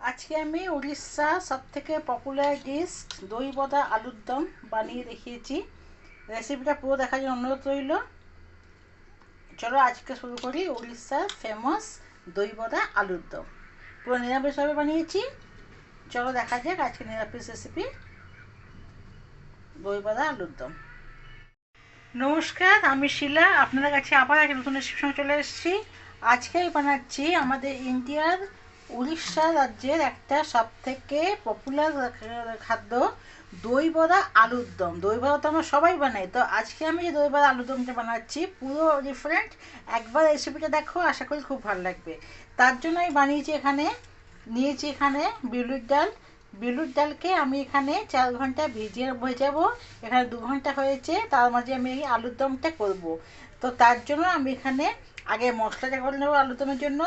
আজকে আমি উড়িষ্যার সবথেকে পপুলার ডিশ দই বড়া আলুর দম বানিয়ে দেখিয়েছি। রেসিপিটা পুরো দেখার জন্য অনুরোধ রইল। চলো আজকে শুরু করি উড়িষ্যার ফেমাস দই বড়া আলুর দম। পুরো নিরামিষভাবে বানিয়েছি। চলো দেখা যাক আজকে নিরামিষ রেসিপি দই বড়া আলুর দম। নমস্কার, আমি শিলা, আপনাদের কাছে আবার এক নতুন রেসিপির সঙ্গে চলে এসেছি। আজকে বানাচ্ছি আমাদের ইন্ডিয়ার উড়িষ্যা রাজ্যের একটা সবথেকে পপুলার খাদ্য দই বড়া আলুর দম। দই বড়া তো আমরা সবাই বানাই, তো আজকে আমি যে দই বড়া আলুর দমটা বানাচ্ছি পুরো ডিফারেন্ট। একবার রেসিপিটা দেখো, আশা করি খুব ভালো লাগবে। তার জন্য আমি বানিয়েছি, নিয়েছি এখানে বিউলির ডাল। বিউলির ডালকে আমি এখানে 4 ঘন্টা ভেজাবো। এখানে 2 ঘন্টা হয়েছে, তার মাঝে আমি এই আলুর দমটা করবো। তো তার জন্য আমি এখানে আগে মশলাটা করে নেবো। আলুর দমের জন্য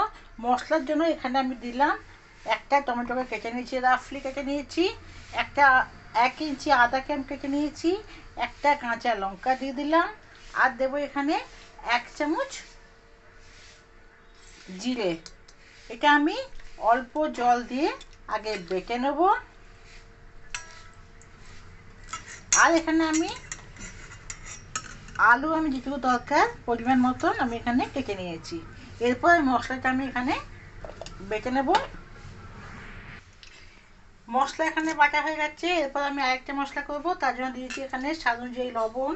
মশলার জন্য এখানে আমি দিলাম একটা টমেটোকে কেটে নিয়েছি, রাফলি কেটে নিয়েছি, একটা 1 ইঞ্চি আদাকে আমি কেটে নিয়েছি, একটা কাঁচা লঙ্কা দিয়ে দিলাম, আর দেবো এখানে 1 চামচ জিরে। এটা আমি অল্প জল দিয়ে আগে বেটে নেব। আর এখানে আমি আলু যেটুকু দরকার পরিমাণ মতন আমি এখানে কেটে নিয়েছি। এরপর মশলাটা আমি এখানে বেটে নেব। মশলা এখানে বাটা হয়ে গেছে। এরপর আমি আরেকটা মশলা করব। তার জন্য দিয়েছি এখানে স্বাদ অনুযায়ী লবণ,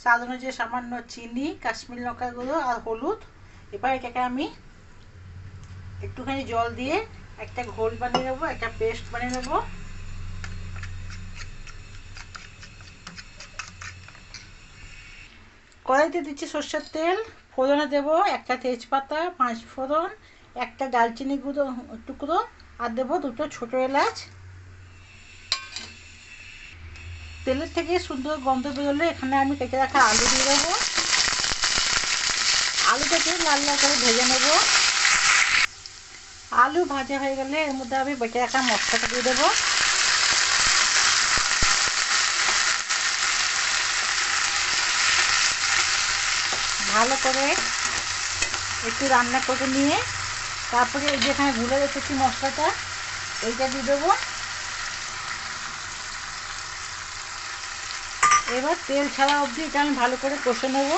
স্বাদ অনুযায়ী সামান্য চিনি, কাশ্মীরি লঙ্কা গুঁড়ো আর হলুদ। এবার এটাকে আমি একটুখানি জল দিয়ে একটা ঘোল বানিয়ে নেবো, একটা পেস্ট বানিয়ে নেবো। কড়াইতে দিচ্ছি সর্ষের তেল। ফোড়নে দেবো একটা তেজপাতা, 5 ফোড়ন, একটা দারচিনি গুঁড়ো টুকরো, আর দেবো 2টো ছোটো এলাচ। তেলের থেকে সুন্দর গন্ধ বেরোলে এখানে আমি কেটে রাখা আলু দিয়ে দেবো। আলুটাকে লাল লাল করে ভেজে নেব। আলু ভাজা হয়ে গেলে এর মধ্যে আমি বেটে রাখা মশলাটা দিয়ে দেবো। ভালো করে একটু রান্না করে নিয়ে তারপরে এই যেখানে গুলে রেখেছি মশলাটা, এইটা দিয়ে দেবো। এবার তেল ছাড়া অবধি এটা আমি ভালো করে কষে নেব।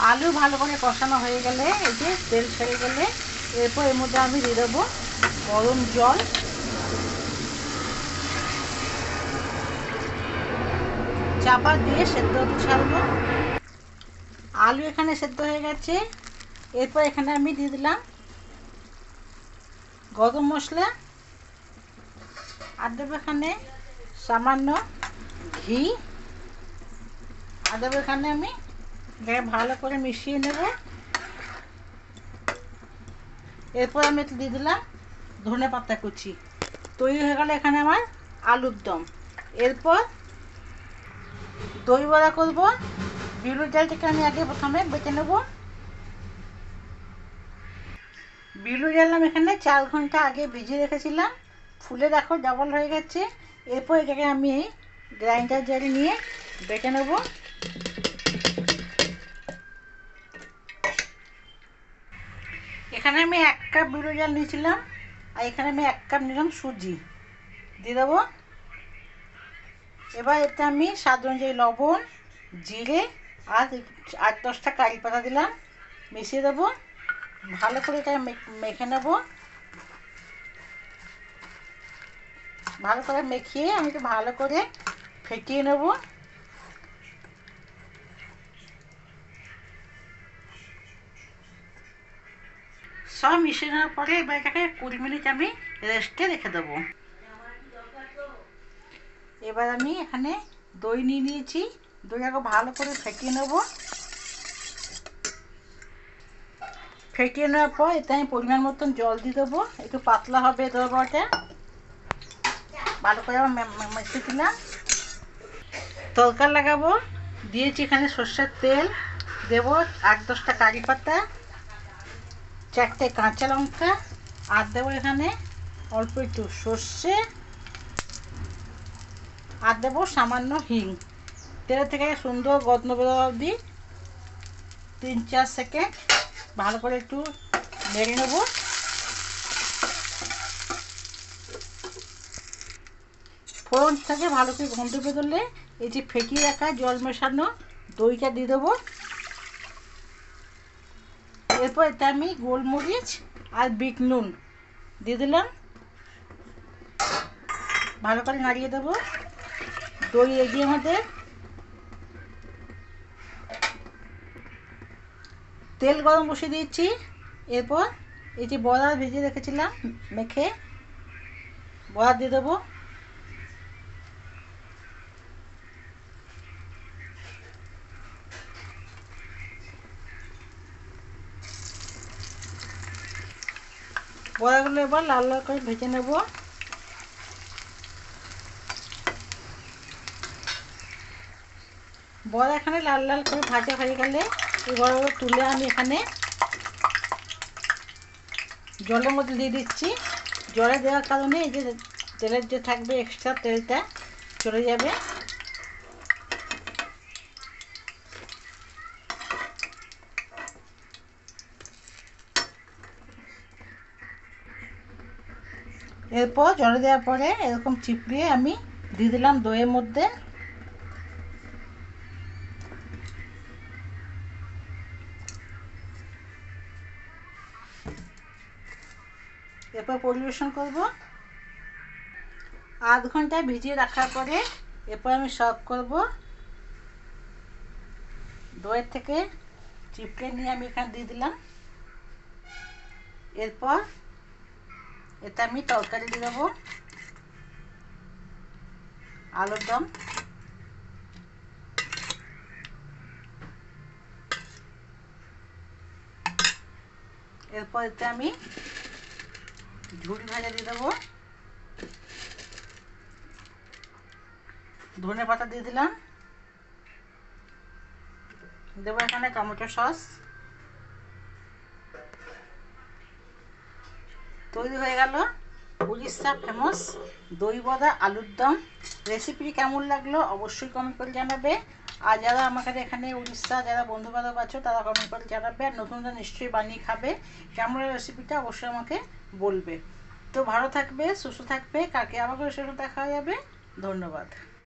আলু ভালো করে কষানো হয়ে গেলে, এই যে তেল ছেড়ে গেলে, এরপর এর মধ্যে আমি দিয়ে দেবো গরম জল। চাপা দিয়ে সেদ্ধ হতে ছাড়বো। আলু এখানে সেদ্ধ হয়ে গেছে। এরপর এখানে আমি দিয়ে দিলাম গরম মশলা, আর দেবো এখানে সামান্য ঘি, আর দেবো এখানে আমি ভালো করে মিশিয়ে নেব। এরপর আমি একটু দিয়ে দিলাম ধনে পাতা কুচি। তৈরি হয়ে গেল এখানে আমার আলুর দম। এরপর দই বড়া করবো। বিউলির ডালটাকে আমি আগে প্রথমে বেটে নেব। বিউলির ডাল আমি এখানে 4 ঘন্টা আগে ভিজিয়ে রেখেছিলাম। ফুলে দেখো ডাবল হয়ে গেছে। এরপর এটাকে আমি গ্রাইন্ডার জারে নিয়ে বেটে নেব। এখানে আমি 1 কাপ বিউলির ডাল নিয়েছিলাম, আর এখানে আমি 1 কাপ নিলাম সুজি দিয়ে দেবো। এবার এতে আমি স্বাদ অনুযায়ী লবণ, জিরে আর 8-10টা কারি পাতা দিলাম, মিশিয়ে দেবো। ভালো করে এটা মেখে নেব। ভালো করে মেখিয়ে আমি একটু ভালো করে ফেটিয়ে নেব। সব মিশিয়ে নেওয়ার পরে এবার এটাকে 20 মিনিট আমি রেস্টে রেখে দেবো। এবার আমি এখানে দই নিয়ে নিয়েছি। দইটাকে ভালো করে ফেটিয়ে নেব। ফেটিয়ে নেওয়ার পর এতে আমি পরিমাণ মতন জল দিয়ে দেবো। একটু পাতলা হবে দইটা। ভালো করে মেখে দিলাম। তরকা লাগাবো। দিয়েছি এখানে সর্ষের তেল, দেবো 8-10টা কারি পাতা, 4টে কাঁচা লঙ্কা, আর দেবো এখানে অল্প একটু সর্ষে, আর দেবো সামান্য হিং। তেলের থেকে সুন্দর গন্ধ বেরোয়া অবধি 3-4 সেকেন্ড ভালো করে একটু নেড়ে নেবো। ফোড়ন থেকে ভালো করে গন্ধ বেরোলে এই যে ফেটিয়ে রাখা জল মেশানো দইটা দিয়ে দেবো। এরপর এটা আমি গোলমরিচ আর বিট নুন দিয়ে দিলাম, ভালো করে নাড়িয়ে দেবো। দই রেডি আমাদের। তেল গরম বসিয়ে দিয়েছি। এরপর এই যে বড়া ভেজে রেখেছিলাম মেখে বড়া দিয়ে দেবো। বড়াগুলো এবার লাল লাল করে ভেজে নেব। বড়া এখানে লাল লাল করে ভাজা হয়ে গেলে এই বড়াগুলো তুলে আমি এখানে জলের মধ্যে দিয়ে দিচ্ছি। জলে দেওয়ার কারণে এই যে তেলের যে থাকবে এক্সট্রা তেলটা চলে যাবে। এরপর জলে দেওয়ার পরে এরকম চিপড়িয়ে আমি দিয়ে দিলাম দইয়ের মধ্যে। এরপর পরিবেশন করব। আধ ঘন্টা ভিজিয়ে রাখার পরে এরপর আমি সার্ভ করব। দইয়ের থেকে চিপড়ে নিয়ে আমি এখানে দিয়ে দিলাম। এরপর এতে আমি তরকারি দিয়ে দেবো, আলুর দম। এরপর এতে আমি ঝুড়ি ভাজা দিয়ে দেবো, ধনে পাতা দিয়ে দিলাম, দেবো এখানে টমেটো সস। তৈরি হয়ে গেল উড়িষ্যা ফেমাস দই বড়া আলুর দম। রেসিপি কেমন লাগলো অবশ্যই কমেন্ট করে জানাবে। আর যারা আমাকে এখানে উড়িষ্যা যারা বন্ধু বান্ধব আছো তারা কমেন্ট করে জানাবে। আর নতুনরা নিশ্চয়ই বানিয়ে খাবে। কেমন রেসিপিটা অবশ্যই আমাকে বলবে। তো ভালো থাকবে, সুস্থ থাকবে। কালকে আবার করে সেটা দেখা যাবে। ধন্যবাদ।